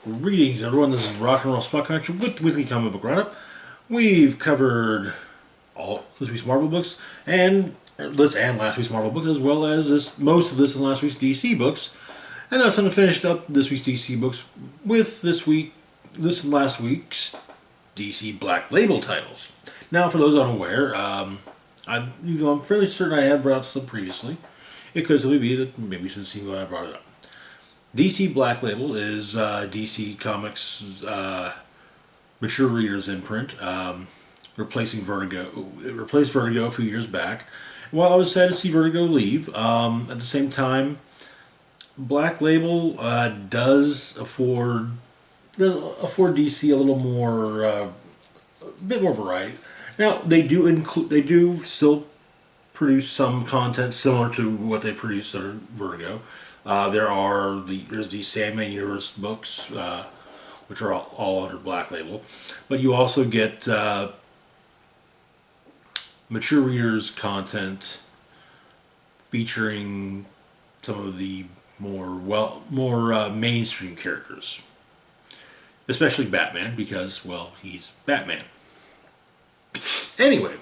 Greetings, everyone. This is Rock and Roll Spot Connection with the Weekly Comic Book Roundup. We've covered all this week's Marvel books and last week's Marvel book, as well as most of this in last week's DC books. And now it's time to finish up this week's DC books with this and last week's DC Black Label titles. Now, for those unaware, I'm fairly certain I have brought some previously. It could simply be that maybe since I brought it up. DC Black Label is DC Comics' mature readers imprint, replacing Vertigo. It replaced Vertigo a few years back. While I was sad to see Vertigo leave, at the same time, Black Label does afford DC a little more, a bit more variety. Now they do still produce some content similar to what they produced under Vertigo. There's the Sandman Universe books, which are all under Black Label, but you also get mature readers content featuring some of the more mainstream characters, especially Batman, because he's Batman. Anyway,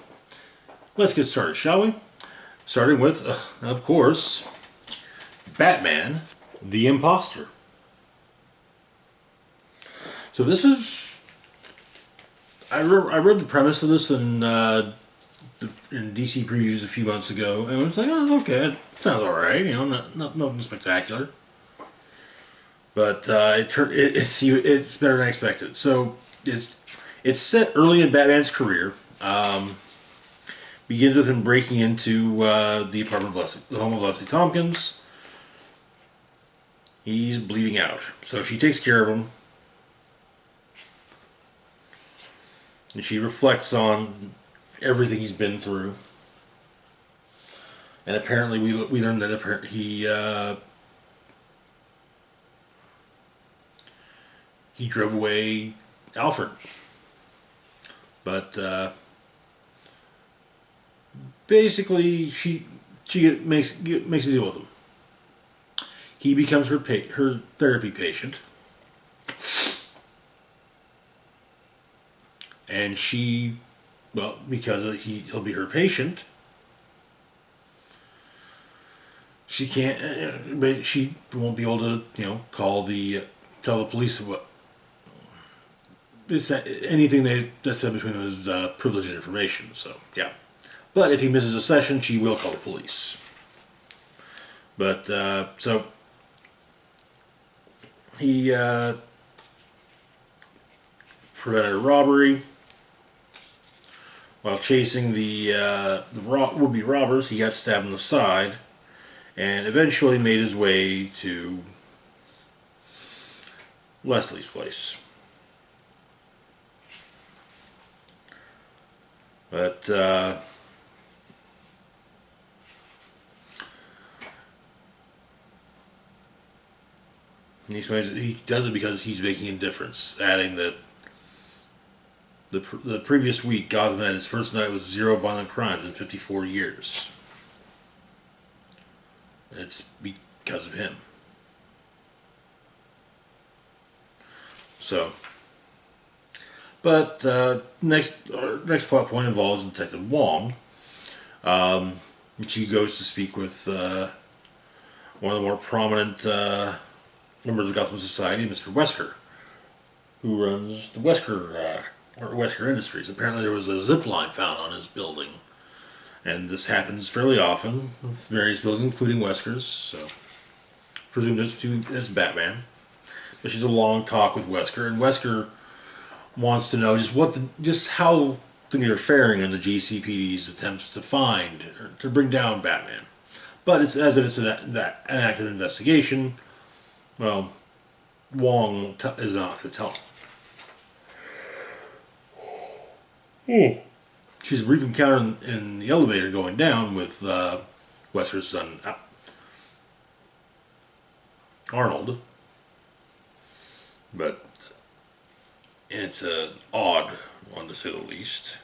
let's get started, shall we? Starting with, of course, Batman, the Impostor. So this is... I read the premise of this in DC previews a few months ago, and I was like, oh, okay, it sounds alright, nothing spectacular. But it's better than I expected. So it's set early in Batman's career. Begins with him breaking into the home of Leslie Tompkins. He's bleeding out. So she takes care of him. And she reflects on everything he's been through. And apparently we learned that he drove away Alfred. But basically she makes a deal with him. He becomes her therapy patient, and because he'll be her patient, she can't. But she won't be able to, tell the police what. It's anything that's said between them is privileged information. So yeah, but if he misses a session, she will call the police. But so. He prevented a robbery while chasing the would-be robbers. He got stabbed in the side, and eventually made his way to Leslie's place. But he does it because he's making a difference, adding that the previous week Gotham had its first night with 0 violent crimes in 54 years. It's because of him. So, but next plot point involves Detective Wong. She goes to speak with one of the more prominent members of Gotham Society, Mr. Wesker, who runs the Wesker Industries. Apparently there was a zip line found on his building, and this happens fairly often with various buildings, including Wesker's, so presumed as Batman. But she's a long talk with Wesker, and Wesker wants to know just how things are faring in the GCPD's attempts to find or to bring down Batman. But it's an active investigation. Well, Wong is not going to tell him. She's a brief encounter in the elevator going down with Wesker's son, Arnold. But it's an odd one, to say the least.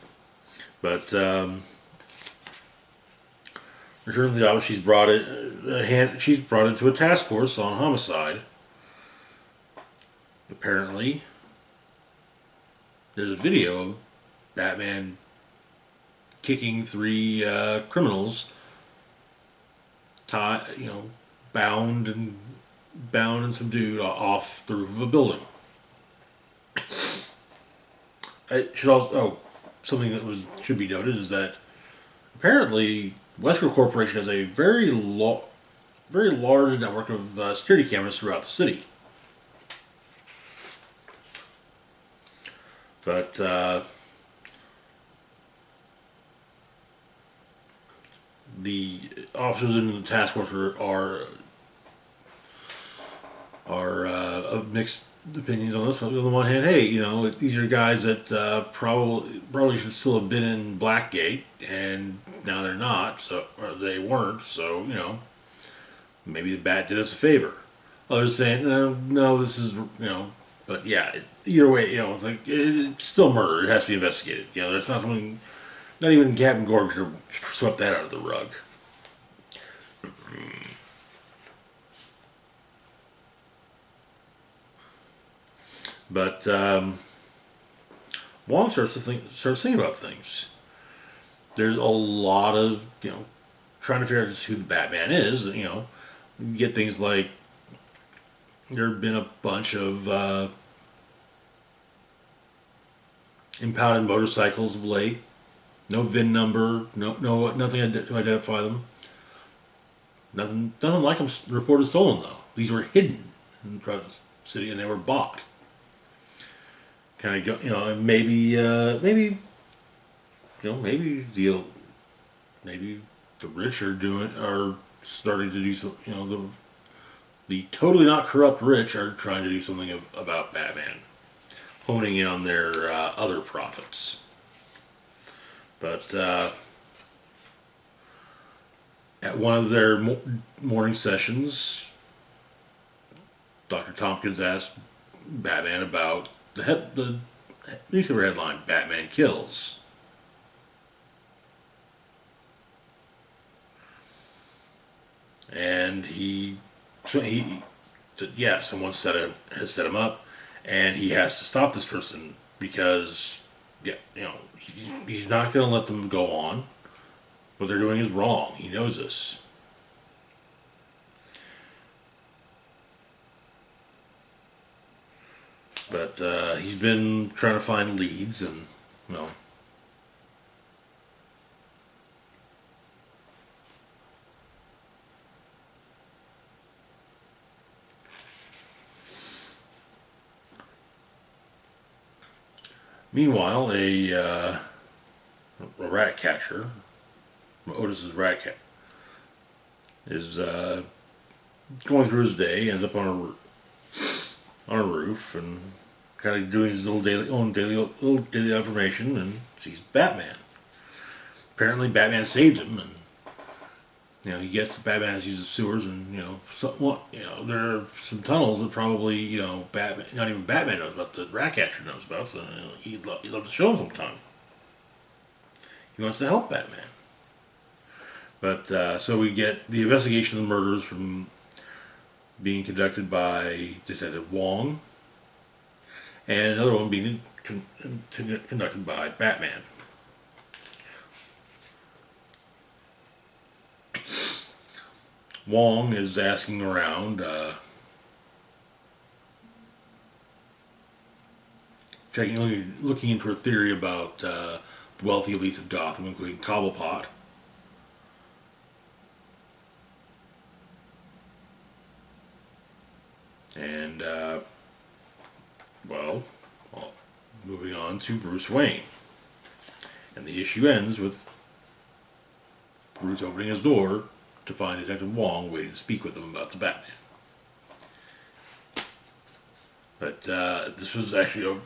But returning to the office, she's brought into a task force on homicide, apparently, there's a video of Batman kicking three criminals, bound and subdued off the roof of a building. It should also something that should be noted is that apparently Westfield Corporation has a very large network of security cameras throughout the city. But the officers in the task force are of mixed opinions on this. On the one hand, hey, these are guys that probably should still have been in Blackgate, and now they're not, or they weren't. So maybe the Bat did us a favor. Others saying, no, this is but yeah, either way, it's like it's still murder. It has to be investigated. That's not something. Not even Captain Gordon could have swept that out of the rug. But Wong starts thinking about things. There's a lot of trying to figure out who the Batman is. You get things like there have been a bunch of impounded motorcycles of late. No VIN number. Nothing to identify them. Nothing like them reported stolen though. These were hidden in the city and they were bought. Kind of go, maybe the rich are starting to do some. The totally not corrupt rich are trying to do something about Batman, honing in on their other profits. But at one of their morning sessions, Dr. Tompkins asked Batman about the newspaper headline, Batman Kills. And he said, yeah, someone has set him up, and he has to stop this person because, he's not going to let them go on. What they're doing is wrong. He knows this. But he's been trying to find leads and, Meanwhile, a rat catcher, Otis's rat cat, is going through his day, ends up on a roof, and kind of doing his little daily information, and sees Batman. Apparently, Batman saved him, and he gets Batman has to use the sewers, and there are some tunnels that probably Batman, not even Batman knows about, the Ratcatcher knows about. So he'd love to show him sometime. He wants to help Batman, but so we get the investigation of the murders from being conducted by Detective Wong, and another one being conducted by Batman. Wong is asking around, looking into a theory about the wealthy elites of Gotham, including Cobblepot. And, moving on to Bruce Wayne. And the issue ends with Bruce opening his door to find Detective Wong waiting to speak with him about the Batman. But this was actually a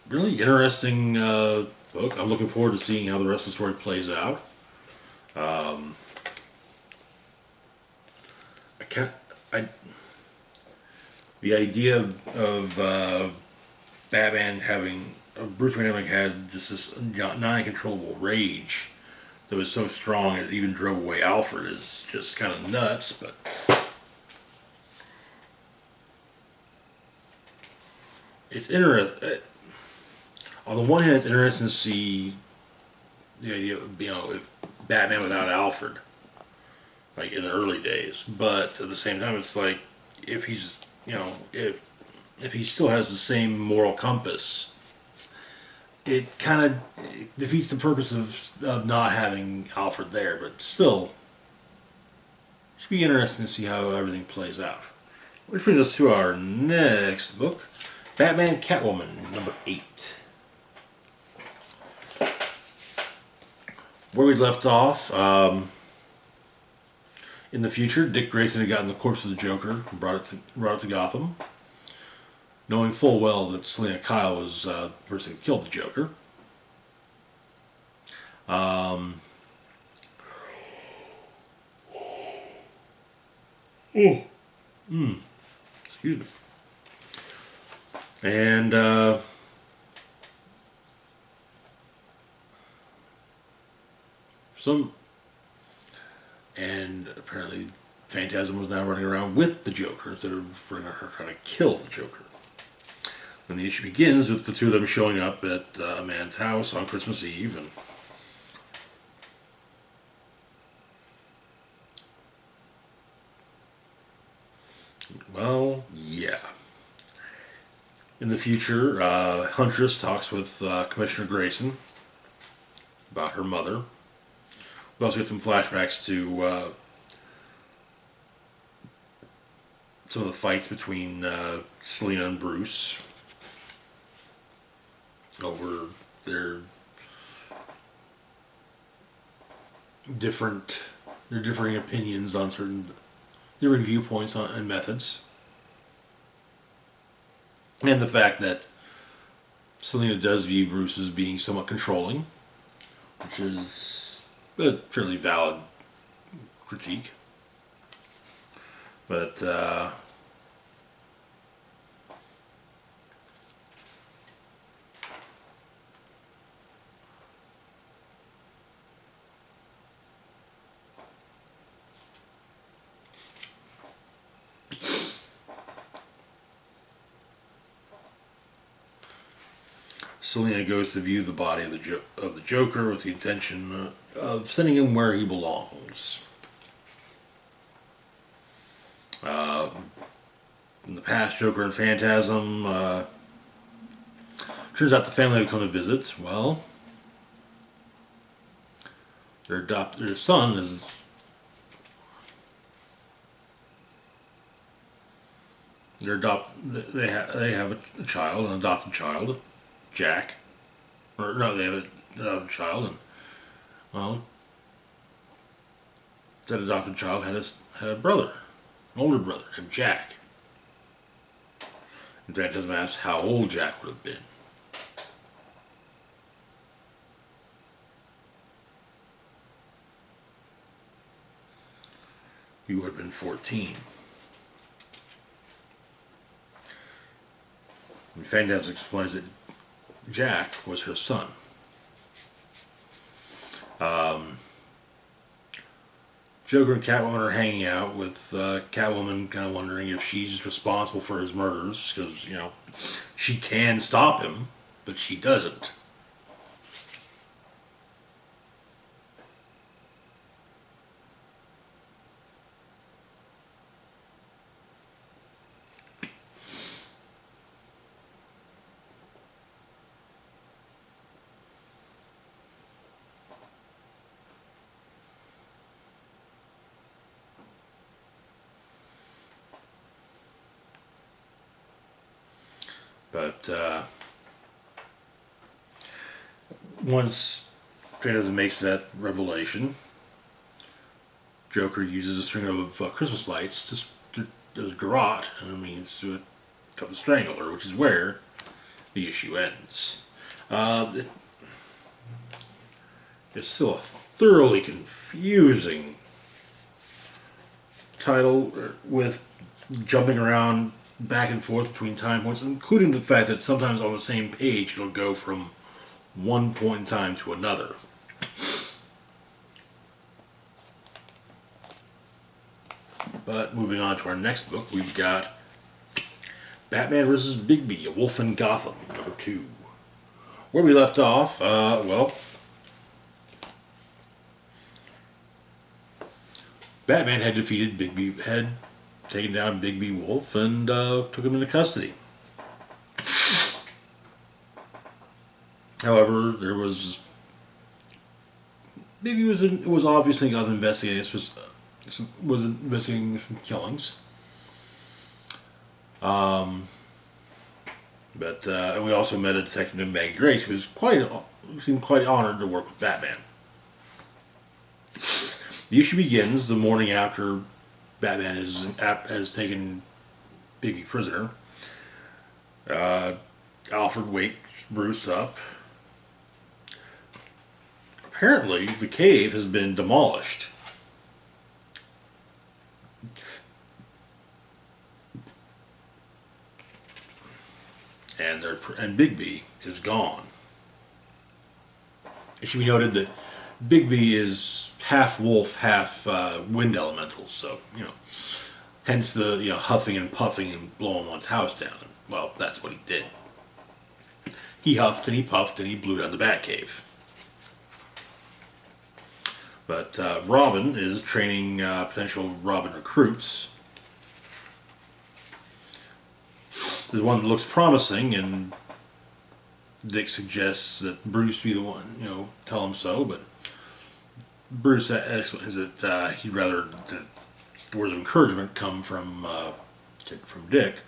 really interesting book. I'm looking forward to seeing how the rest of the story plays out. The idea of Batman Bruce Wayne having had just this non-controllable rage that was so strong it even drove away Alfred is just kind of nuts, but it's interesting. On the one hand, it's interesting to see the idea of, if Batman without Alfred, like in the early days. But at the same time, it's like if he's, if he still has the same moral compass, it kind of defeats the purpose of not having Alfred there. But still, it should be interesting to see how everything plays out. Which brings us to our next book, Batman Catwoman, number 8. Where we left off, in the future, Dick Grayson had gotten the corpse of the Joker and brought it to Gotham, knowing full well that Selina Kyle was the person who killed the Joker. Excuse me. And apparently Phantasm was now running around with the Joker instead of running around trying to kill the Joker. And the issue begins with the two of them showing up at a man's house on Christmas Eve, and well, yeah. In the future, Huntress talks with Commissioner Grayson about her mother. We also get some flashbacks to some of the fights between Selina and Bruce over their differing opinions on different viewpoints and methods. And the fact that Selina does view Bruce as being somewhat controlling, which is a fairly valid critique. But Selina goes to view the body of the Joker with the intention of sending him where he belongs. In the past, Joker and Phantasm, turns out the family have come to visit. Well, their son is they have a child, an adopted child, Jack. Or no, they have an adopted child, and well, that adopted child had a brother, an older brother named Jack. And Phantasm asks how old Jack would have been. He would have been 14. And Phantasm explains that Jack was her son. Joker and Catwoman are hanging out with Catwoman kind of wondering if she's responsible for his murders because, she can stop him, but she doesn't. But once Phantasm makes that revelation, Joker uses a string of Christmas lights as a garrote, and it means to attempt to strangle her, which is where the issue ends. It's still a thoroughly confusing title with jumping around back and forth between time points, including the fact that sometimes on the same page it'll go from one point in time to another. But moving on to our next book, we've got Batman vs. Bigby, A Wolf in Gotham, number 2. Where we left off, well, Batman had defeated Bigby, had taken down Bigby Wolf and took him into custody. However, there was Bigby was obviously Gotham investigating. This was investigating some killings. But we also met a detective named Maggie Grace, who seemed quite honored to work with Batman. The issue begins the morning after Batman has taken Bigby prisoner. Alfred wakes Bruce up. Apparently, the cave has been demolished. And Bigby is gone. It should be noted that Bigby is half wolf, half wind elemental, so, hence the, huffing and puffing and blowing one's house down. Well, that's what he did. He huffed and he puffed and he blew down the Batcave. But Robin is training potential Robin recruits. There's one that looks promising, and Dick suggests that Bruce be the one, tell him so, but Bruce explains that he'd rather that the words of encouragement come from Dick.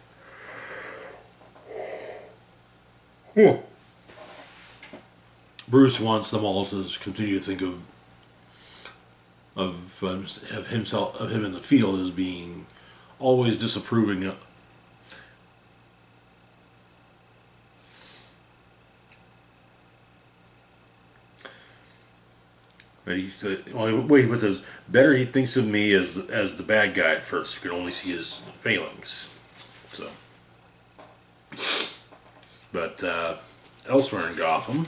Yeah. Bruce wants them all to continue to think of him in the field as being always disapproving. But the only way he puts it is, better he thinks of me as the bad guy at first. You can only see his failings. So, but elsewhere in Gotham,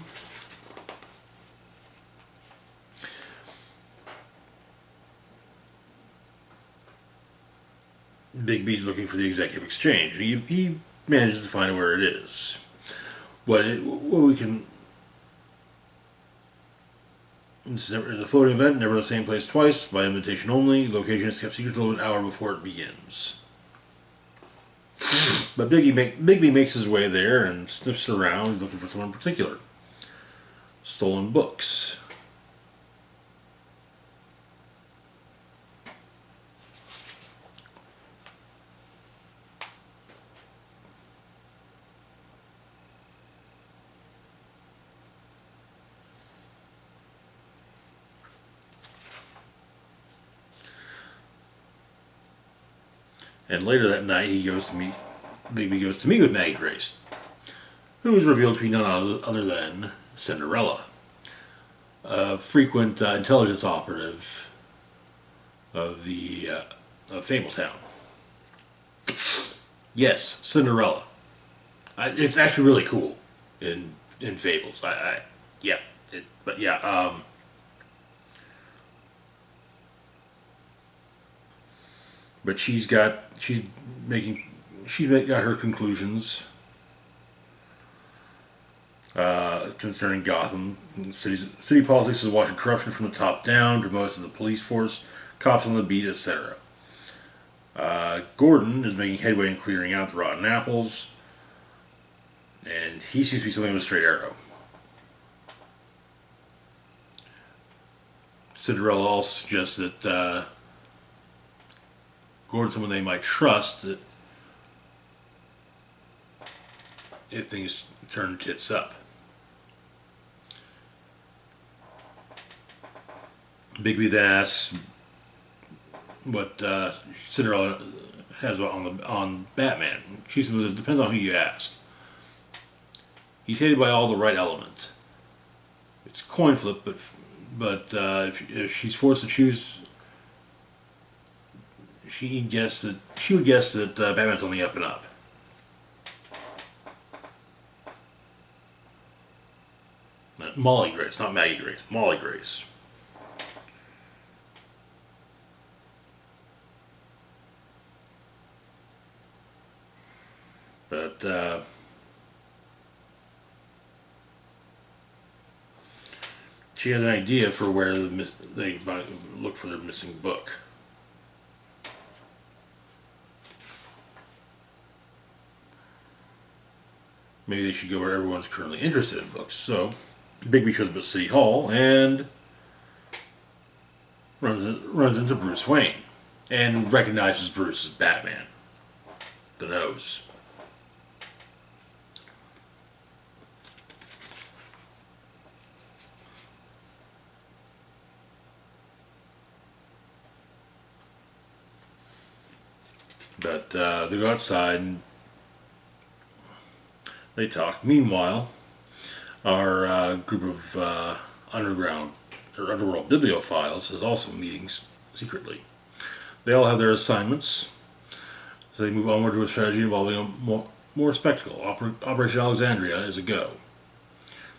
Bigby's looking for the executive exchange. He manages to find where it is. What we can. This is a floating event, never in the same place twice, by invitation only. Location is kept secret until an hour before it begins. But Bigby makes his way there and sniffs around, looking for someone in particular. Stolen books. And later that night, Bigby goes to meet with Maggie Grace, who is revealed to be none other than Cinderella, a frequent intelligence operative of Fabletown. Yes, Cinderella. It's actually really cool in Fables. But she's got her conclusions concerning Gotham. City politics is watching corruption from the top down, to most of the police force, cops on the beat, etc. Gordon is making headway in clearing out the rotten apples, and he seems to be something of a straight arrow. Cinderella also suggests that Gordon's someone they might trust that if things turn tits up. Bigby then asks what Cinderella has on Batman. She says it depends on who you ask. He's hated by all the right elements. It's a coin flip, but if she's forced to choose, she would guess that Batman's on the up and up. Molly Grace, not Maggie Grace. Molly Grace. she has an idea for where they might look for their missing book. Maybe they should go where everyone's currently interested in books. So, Bigby shows up at City Hall and runs into Bruce Wayne and recognizes Bruce as Batman. The nose. But they go outside and they talk. Meanwhile, our group of underworld bibliophiles is also meeting secretly. They all have their assignments, so they move onward to a strategy involving more spectacle. Operation Alexandria is a go.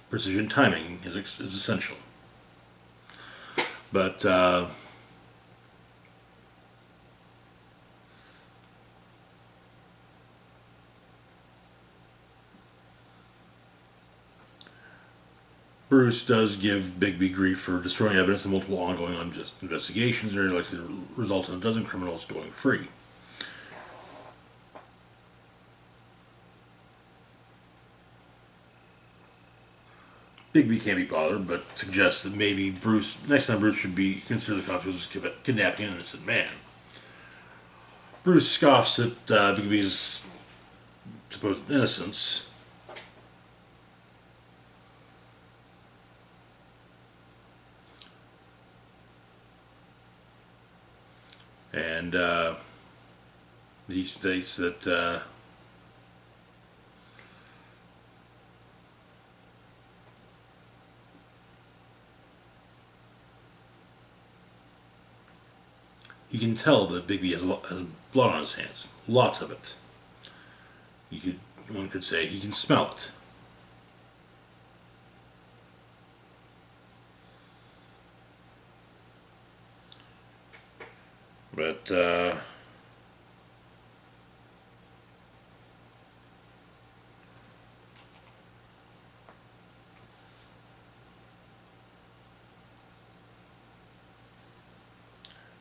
Precision timing is essential. But Bruce does give Bigby grief for destroying evidence in multiple ongoing investigations, very likely to result in a dozen criminals going free. Bigby can't be bothered, but suggests that maybe next time Bruce should be consider the consequences of kidnapping an innocent man. Bruce scoffs at Bigby's supposed innocence. And he states that you can tell that Bigby has blood on his hands, lots of it. One could say he can smell it. But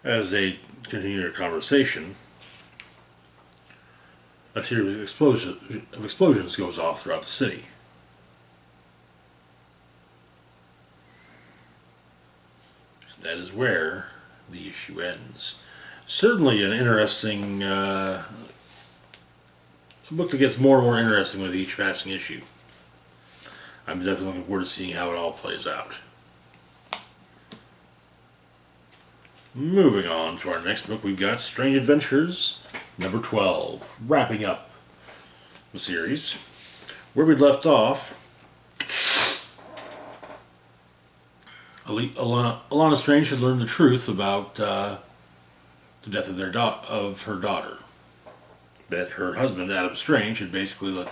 as they continue their conversation, a series of explosions goes off throughout the city. That is where the issue ends. Certainly an interesting book that gets more and more interesting with each passing issue. I'm definitely looking forward to seeing how it all plays out. Moving on to our next book, we've got Strange Adventures, number 12. Wrapping up the series. Where we left off, Alana Strange had learned the truth about the death of her daughter. That her husband, Adam Strange, had basically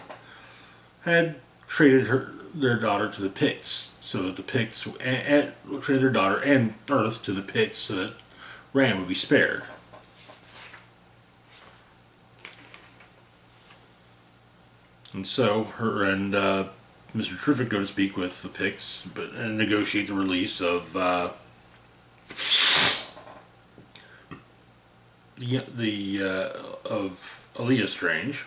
had traded their daughter to the Pits, so that the Pits traded their daughter and Earth to the Pits, so that Ram would be spared. And so her and Mr. Terrific go to speak with the Picts and negotiate the release of of Aaliyah Strange.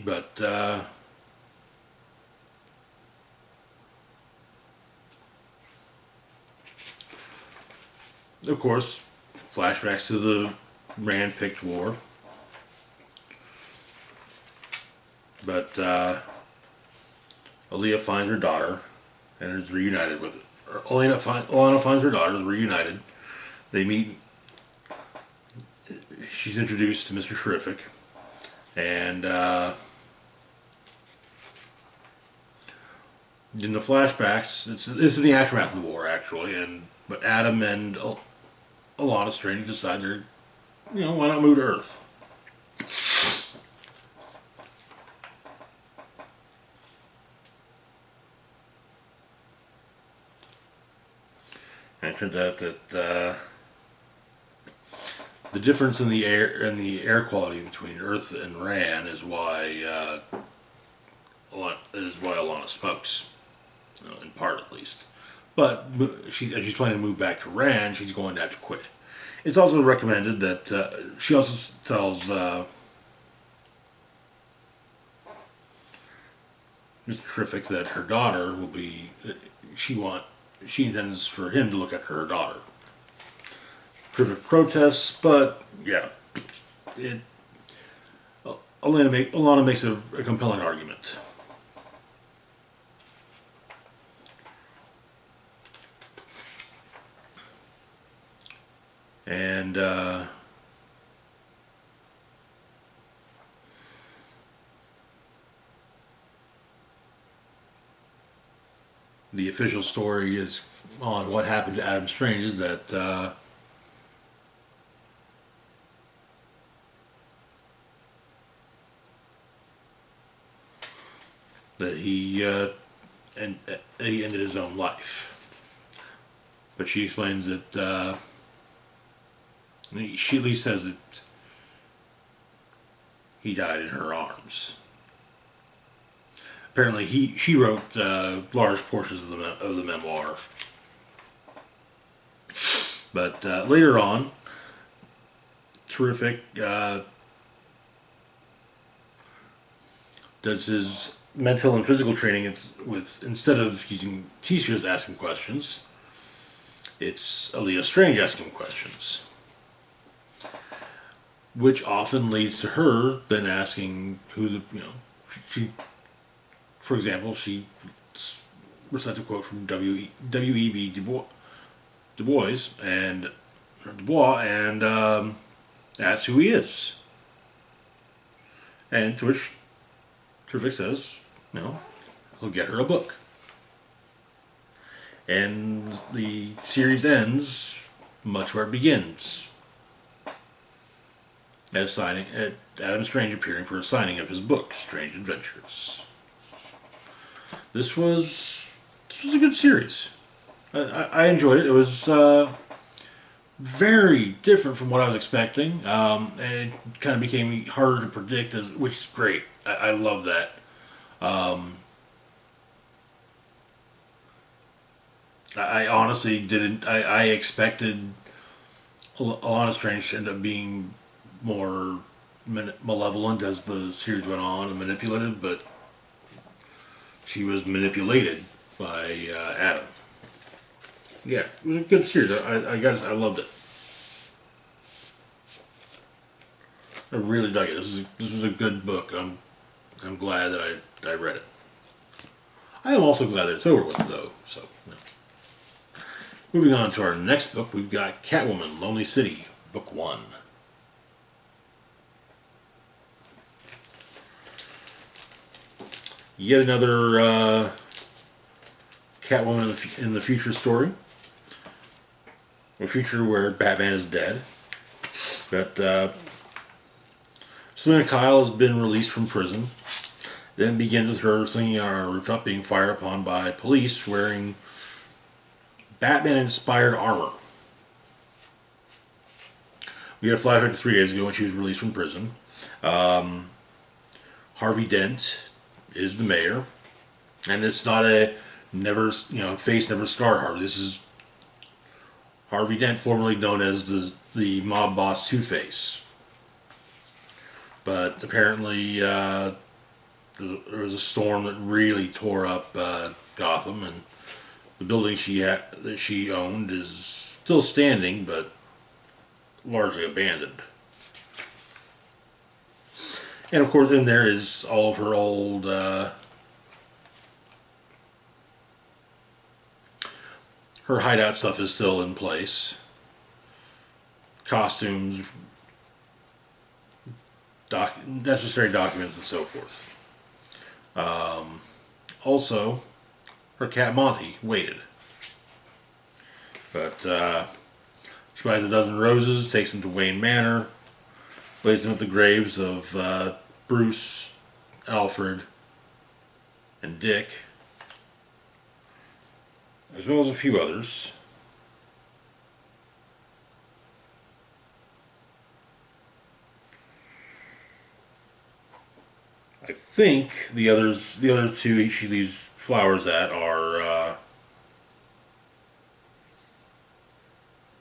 But of course, flashbacks to the Rand-Pict War. But Aaliyah finds her daughter and is reunited with her. Alana finds her daughter, is reunited. They meet. She's introduced to Mr. Terrific. And in the flashbacks, this is the aftermath of the war, actually. But Adam and Alana Strange decide why not move to Earth? it turns out that the difference in the air quality between Earth and Ran is why Alana smokes, in part at least. But as she's planning to move back to Ran, she's going to have to quit. It's also recommended that she also tells Mr. Terrific that her daughter will be. She intends for him to look at her daughter. Terrific protests, but yeah, it. Alana makes a compelling argument. And the official story is on what happened to Adam Strange is that he ended his own life. But she explains that she at least says that he died in her arms. Apparently, she wrote large portions of the memoir. But later on, Terrific does his mental and physical training with instead of using teachers asking questions, it's Aaliyah Strange asking questions, which often leads to her then asking who the she, for example, she recites a quote from W.E.B. Du Bois and asks who he is, and to which Terrific says, he'll get her a book. And the series ends much where it begins. At Adam Strange appearing for a signing of his book, Strange Adventures. This was a good series. I enjoyed it. It was very different from what I was expecting, and it kind of became harder to predict, which is great. I love that. I honestly didn't. I expected Alana Strange to end up being more malevolent as the series went on and manipulative, but she was manipulated by Adam. Yeah, it was a good series. I loved it. I really dug it. This was a good book. I'm glad that I read it. I am also glad that it's over with, though. So, moving on to our next book, we've got Catwoman, Lonely City, Book 1. Yet another Catwoman in the future story. A future where Batman is dead. But Selena Kyle has been released from prison. Then begins with her swinging on a rooftop being fired upon by police wearing Batman-inspired armor. We had a flashback 3 days ago when she was released from prison. Harvey Dent is the mayor, and it's not a face never scarred Harvey. This is Harvey Dent, formerly known as the mob boss Two-Face. But apparently there was a storm that really tore up Gotham, and the building that she owned is still standing, but largely abandoned. And of course, in there is all of her old her hideout stuff is still in place. Costumes, necessary documents, and so forth. Also, her cat Monty waited. But she buys a dozen roses, takes them to Wayne Manor, lays them at the graves of Bruce, Alfred, and Dick, as well as a few others. I think the other two she leaves flowers at are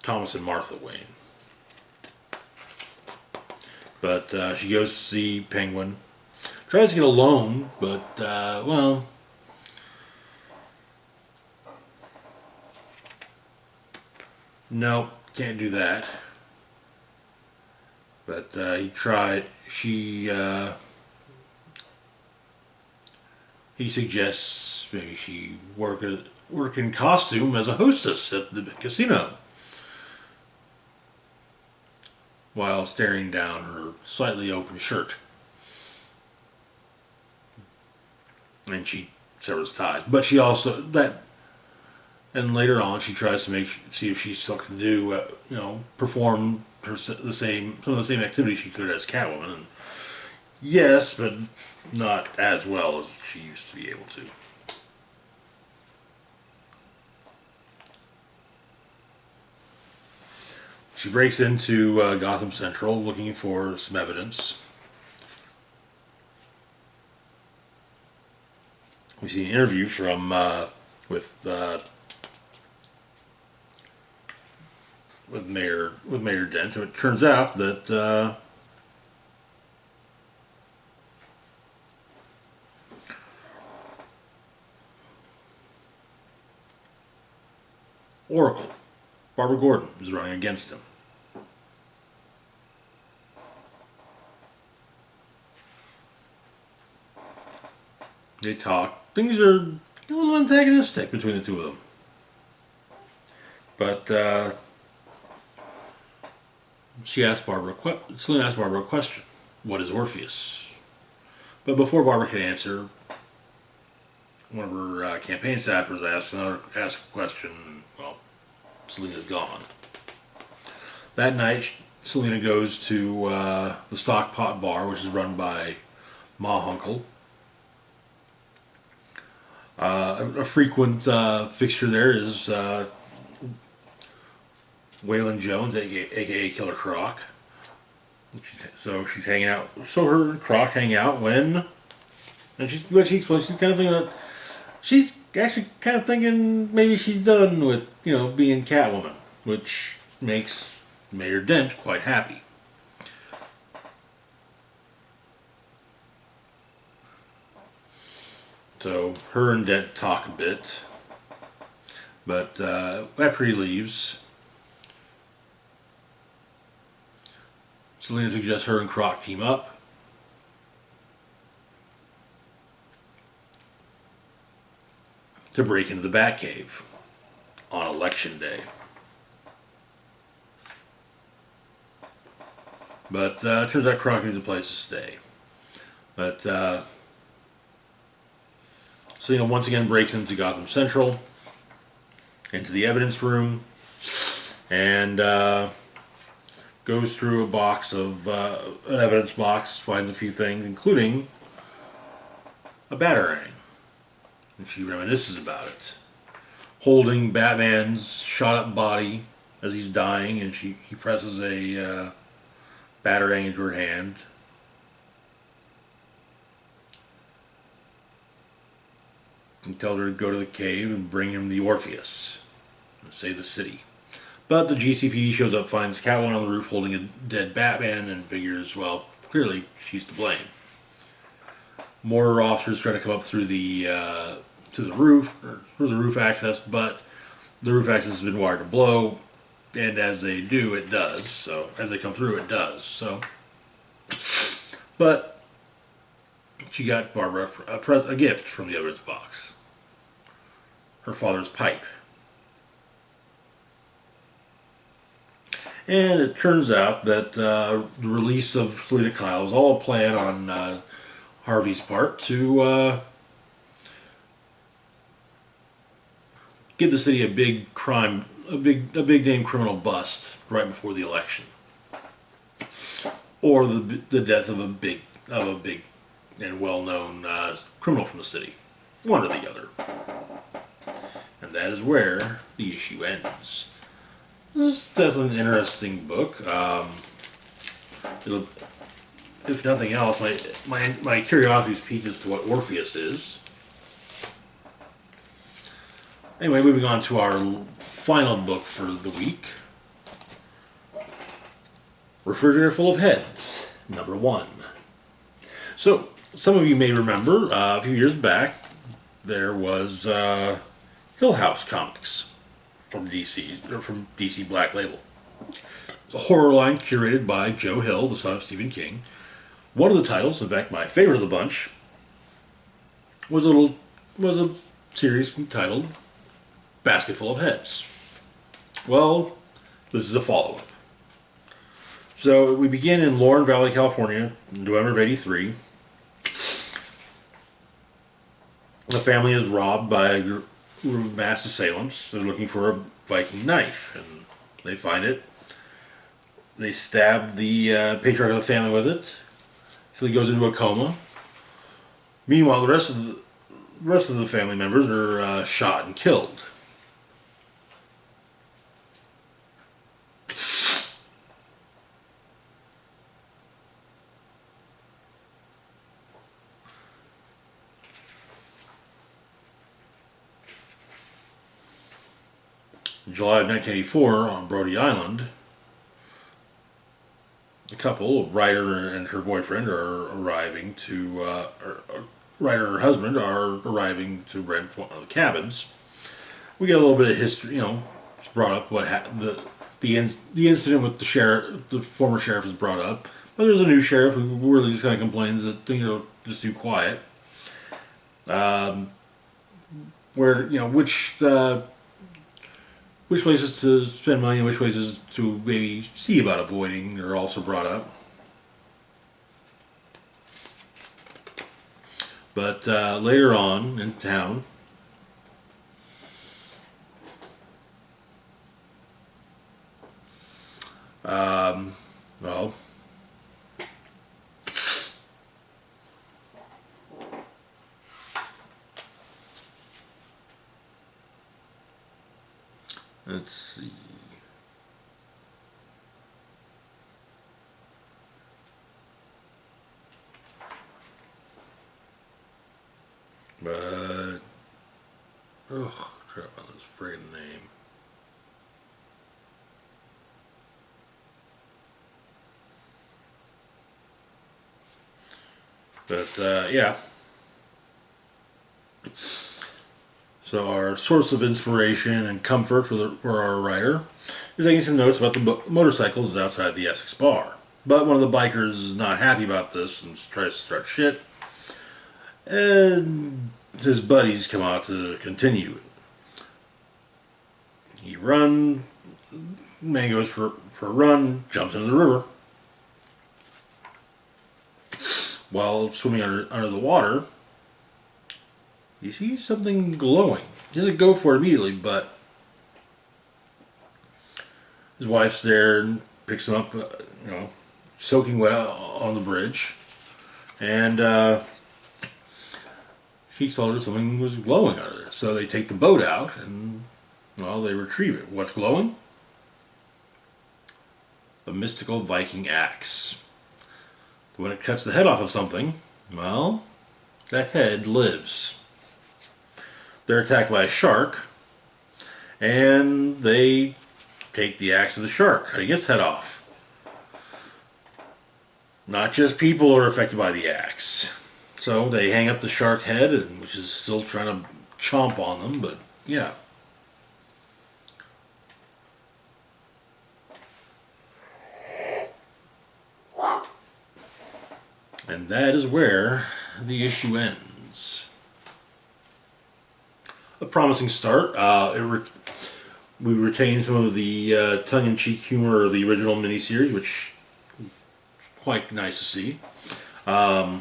Thomas and Martha Wayne. But she goes to see Penguin. Tries to get a loan, but, well, no, can't do that. But he tried. He suggests maybe she work in costume as a hostess at the casino while staring down her slightly open shirt. And she severs ties. But she also and later on she tries to see if she still can do perform some of the same activities she could as Catwoman. And yes, but not as well as she used to be able to. She breaks into Gotham Central looking for some evidence. We see an interview from with Mayor Dent, and it turns out that Oracle, Barbara Gordon, is running against him. They talk. Things are a little antagonistic between the two of them. But Selena asks Barbara a question. What is Orpheus? But before Barbara can answer, one of her campaign staffers asks a question. Well, Selena's gone. That night, Selena goes to the Stockpot Bar, which is run by Ma Hunkel. A frequent fixture there is Waylon Jones, aka Killer Croc. So she's hanging out. So her and Croc hang out when, and she's kind of thinking she's actually kind of thinking maybe she's done with being Catwoman, which makes Mayor Dent quite happy. So her and Dent talk a bit, but after he leaves, Selena suggests her and Croc team up. To break into the Batcave on Election Day. But it turns out Croc needs a place to stay. But Selena once again breaks into Gotham Central, into the evidence room, and goes through a box of an evidence box, finds a few things, including a batarang. And she reminisces about it, holding Batman's shot-up body as he's dying, and he presses a batarang into her hand. And tells her to go to the cave and bring him the Orpheus and save the city. But the GCPD shows up, finds Catwoman on the roof holding a dead Batman, and figures, well, clearly she's to blame. More officers try to come up through the to the roof, or through the roof access, but the roof access has been wired to blow, and as they do, it does. So as they come through, it does. So, but she got Barbara a gift from the evidence box. Her father's pipe. And it turns out that the release of Selena Kyle was all a plan on Harvey's part to give the city a big name criminal bust right before the election, or the death of a big and well-known criminal from the city, one or the other. And that is where the issue ends. This is definitely an interesting book. if nothing else, my curiosity is piqued as to what Orpheus is. Anyway, moving on to our final book for the week. Refrigerator Full of Heads, number 1. So, some of you may remember, a few years back, there was Hill House Comics from DC Black Label. It's a horror line curated by Joe Hill, the son of Stephen King. One of the titles, in fact my favorite of the bunch, was a series entitled Basket Full of Heads. Well, this is a follow-up. So we begin in Lauren Valley, California, November of '83. The family is robbed by a group of mass assailants. They're looking for a Viking knife, and they find it. They stab the patriarch of the family with it, so he goes into a coma. Meanwhile, the rest of the family members are shot and killed. In July of 1984, on Brody Island, a couple, Ryder and her boyfriend, are arriving to, Ryder and her husband are arriving to rent one of the cabins. We get a little bit of history, it's brought up what happened. The incident with the sheriff, the former sheriff, is brought up, but there's a new sheriff who really just kind of complains that things are just too quiet. Which places to spend money and which places to maybe see about avoiding are also brought up. But later on in town, well, let's see. But crap on this friggin' name. But yeah. So our source of inspiration and comfort for our writer is taking some notes about the motorcycles outside the Essex bar. But one of the bikers is not happy about this and tries to start shit. And his buddies come out to continue. Man goes for a run, jumps into the river. While swimming under the water, he sees something glowing. He doesn't go for it immediately, but his wife's there and picks him up, soaking wet on the bridge. And she saw that something was glowing out of there. So they take the boat out and, they retrieve it. What's glowing? The mystical Viking axe. When it cuts the head off of something, that head lives. They're attacked by a shark, and they take the axe to the shark, cutting its head off. Not just people are affected by the axe. So they hang up the shark head, which is still trying to chomp on them, but yeah. And that is where the issue ends. A promising start. We retained some of the tongue-in-cheek humor of the original miniseries, which is quite nice to see. I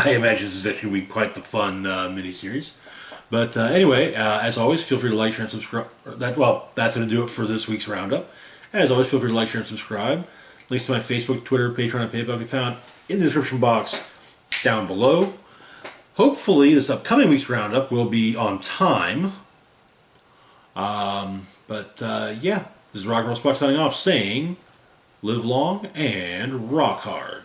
imagine this is actually going to be quite the fun miniseries. But anyway, as always, feel free to like, share, and subscribe. That's going to do it for this week's roundup. As always, feel free to like, share, and subscribe. Links to my Facebook, Twitter, Patreon, and PayPal can be found in the description box down below. Hopefully, this upcoming week's roundup will be on time. Yeah, this is Rock and Roll Spock signing off, saying, live long and rock hard.